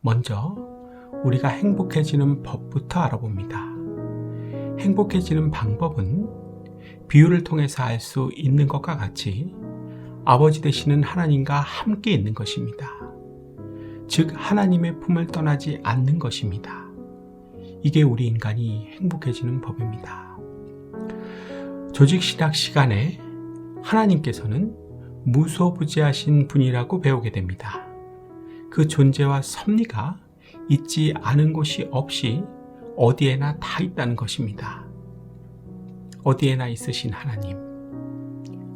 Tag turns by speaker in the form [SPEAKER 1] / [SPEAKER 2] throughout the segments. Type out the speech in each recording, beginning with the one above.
[SPEAKER 1] 먼저 우리가 행복해지는 법부터 알아봅니다. 행복해지는 방법은 비유를 통해서 알 수 있는 것과 같이 아버지 되시는 하나님과 함께 있는 것입니다. 즉 하나님의 품을 떠나지 않는 것입니다. 이게 우리 인간이 행복해지는 법입니다. 조직신학 시간에 하나님께서는 무소부지하신 분이라고 배우게 됩니다. 그 존재와 섭리가 있지 않은 곳이 없이 어디에나 다 있다는 것입니다. 어디에나 있으신 하나님,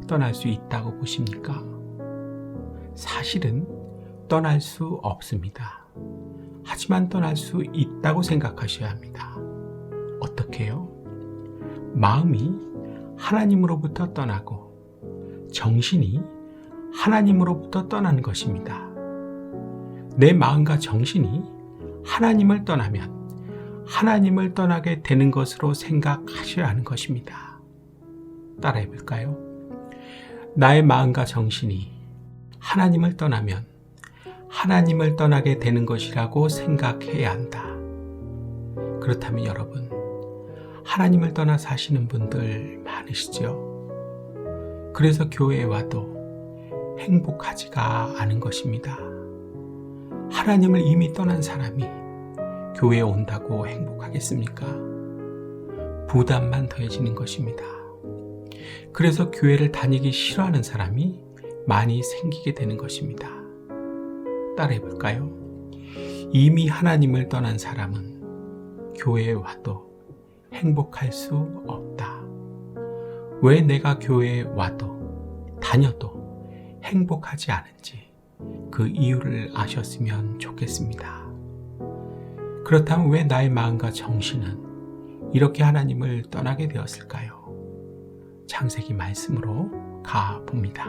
[SPEAKER 1] 떠날 수 있다고 보십니까? 사실은 떠날 수 없습니다. 하지만 떠날 수 있다고 생각하셔야 합니다. 어떻게요? 마음이 하나님으로부터 떠나고 정신이 하나님으로부터 떠나는 것입니다. 내 마음과 정신이 하나님을 떠나면 하나님을 떠나게 되는 것으로 생각하셔야 하는 것입니다. 따라해 볼까요? 나의 마음과 정신이 하나님을 떠나면 하나님을 떠나게 되는 것이라고 생각해야 한다. 그렇다면 여러분, 하나님을 떠나 사시는 분들 많으시죠? 그래서 교회에 와도 행복하지가 않은 것입니다. 하나님을 이미 떠난 사람이 교회에 온다고 행복하겠습니까? 부담만 더해지는 것입니다. 그래서 교회를 다니기 싫어하는 사람이 많이 생기게 되는 것입니다. 따라해 볼까요? 이미 하나님을 떠난 사람은 교회에 와도 행복할 수 없다. 왜 내가 교회에 와도 다녀도 행복하지 않은지 그 이유를 아셨으면 좋겠습니다. 그렇다면 왜 나의 마음과 정신은 이렇게 하나님을 떠나게 되었을까요? 창세기 말씀으로 가봅니다.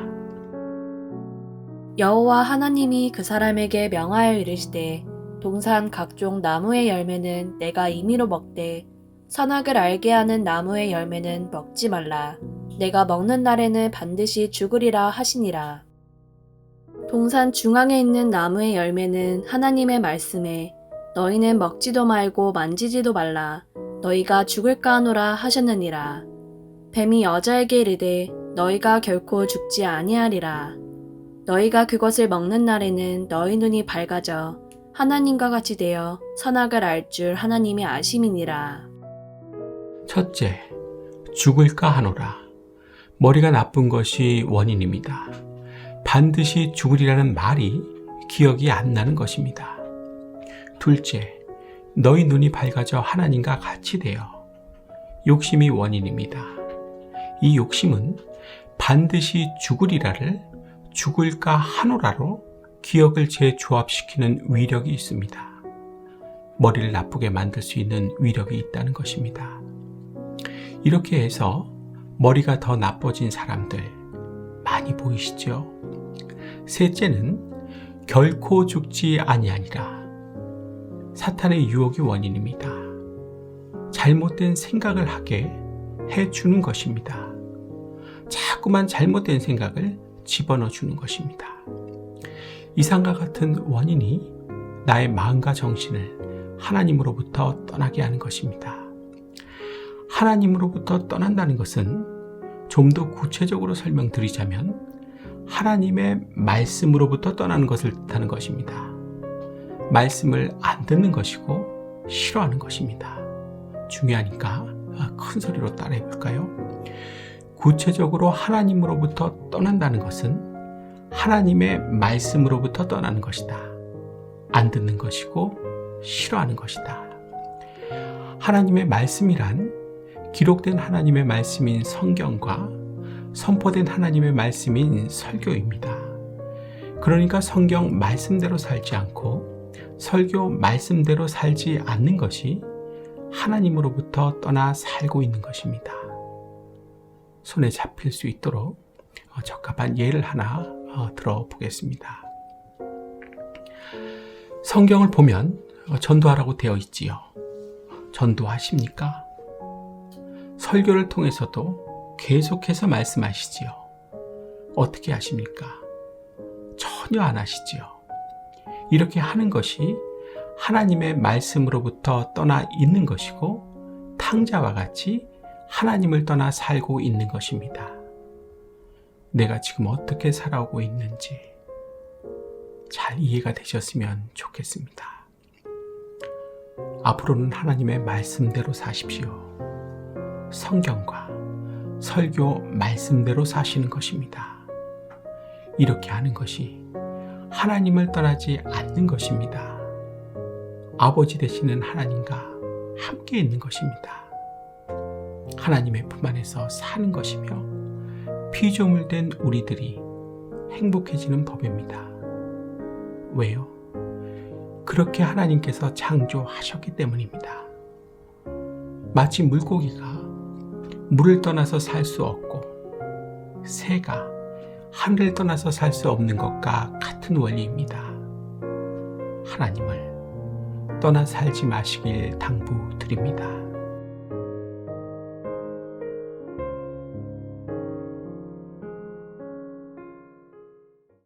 [SPEAKER 2] 여호와 하나님이 그 사람에게 명하여 이르시되 동산 각종 나무의 열매는 내가 임의로 먹되 선악을 알게 하는 나무의 열매는 먹지 말라. 내가 먹는 날에는 반드시 죽으리라 하시니라. 동산 중앙에 있는 나무의 열매는 하나님의 말씀에 너희는 먹지도 말고 만지지도 말라. 너희가 죽을까 하노라 하셨느니라. 뱀이 여자에게 이르되 너희가 결코 죽지 아니하리라. 너희가 그것을 먹는 날에는 너희 눈이 밝아져 하나님과 같이 되어 선악을 알 줄 하나님이 아심이니라.
[SPEAKER 1] 첫째, 죽을까 하노라. 머리가 나쁜 것이 원인입니다. 반드시 죽으리라는 말이 기억이 안 나는 것입니다. 둘째, 너희 눈이 밝아져 하나님과 같이 되어 욕심이 원인입니다. 이 욕심은 반드시 죽으리라를 죽을까 하노라로 기억을 재조합시키는 위력이 있습니다. 머리를 나쁘게 만들 수 있는 위력이 있다는 것입니다. 이렇게 해서 머리가 더 나빠진 사람들 많이 보이시죠? 셋째는 결코 죽지 아니하니라. 사탄의 유혹이 원인입니다. 잘못된 생각을 하게 해주는 것입니다. 자꾸만 잘못된 생각을 집어넣어 주는 것입니다. 이상과 같은 원인이 나의 마음과 정신을 하나님으로부터 떠나게 하는 것입니다. 하나님으로부터 떠난다는 것은 좀 더 구체적으로 설명드리자면 하나님의 말씀으로부터 떠나는 것을 뜻하는 것입니다. 말씀을 안 듣는 것이고 싫어하는 것입니다. 중요하니까 큰 소리로 따라해 볼까요? 구체적으로 하나님으로부터 떠난다는 것은 하나님의 말씀으로부터 떠나는 것이다. 안 듣는 것이고 싫어하는 것이다. 하나님의 말씀이란 기록된 하나님의 말씀인 성경과 선포된 하나님의 말씀인 설교입니다. 그러니까 성경 말씀대로 살지 않고 설교 말씀대로 살지 않는 것이 하나님으로부터 떠나 살고 있는 것입니다. 손에 잡힐 수 있도록 적합한 예를 하나 들어보겠습니다. 성경을 보면 전도하라고 되어 있지요. 전도하십니까? 설교를 통해서도 계속해서 말씀하시지요. 어떻게 하십니까? 전혀 안 하시지요. 이렇게 하는 것이 하나님의 말씀으로부터 떠나 있는 것이고 탕자와 같이 하나님을 떠나 살고 있는 것입니다. 내가 지금 어떻게 살아오고 있는지 잘 이해가 되셨으면 좋겠습니다. 앞으로는 하나님의 말씀대로 사십시오. 성경과 설교 말씀대로 사시는 것입니다. 이렇게 하는 것이 하나님을 떠나지 않는 것입니다. 아버지 되시는 하나님과 함께 있는 것입니다. 하나님의 품 안에서 사는 것이며 피조물된 우리들이 행복해지는 법입니다. 왜요? 그렇게 하나님께서 창조하셨기 때문입니다. 마치 물고기가 물을 떠나서 살 수 없고 새가 하늘을 떠나서 살 수 없는 것과 같은 원리입니다. 하나님을 떠나 살지 마시길 당부드립니다.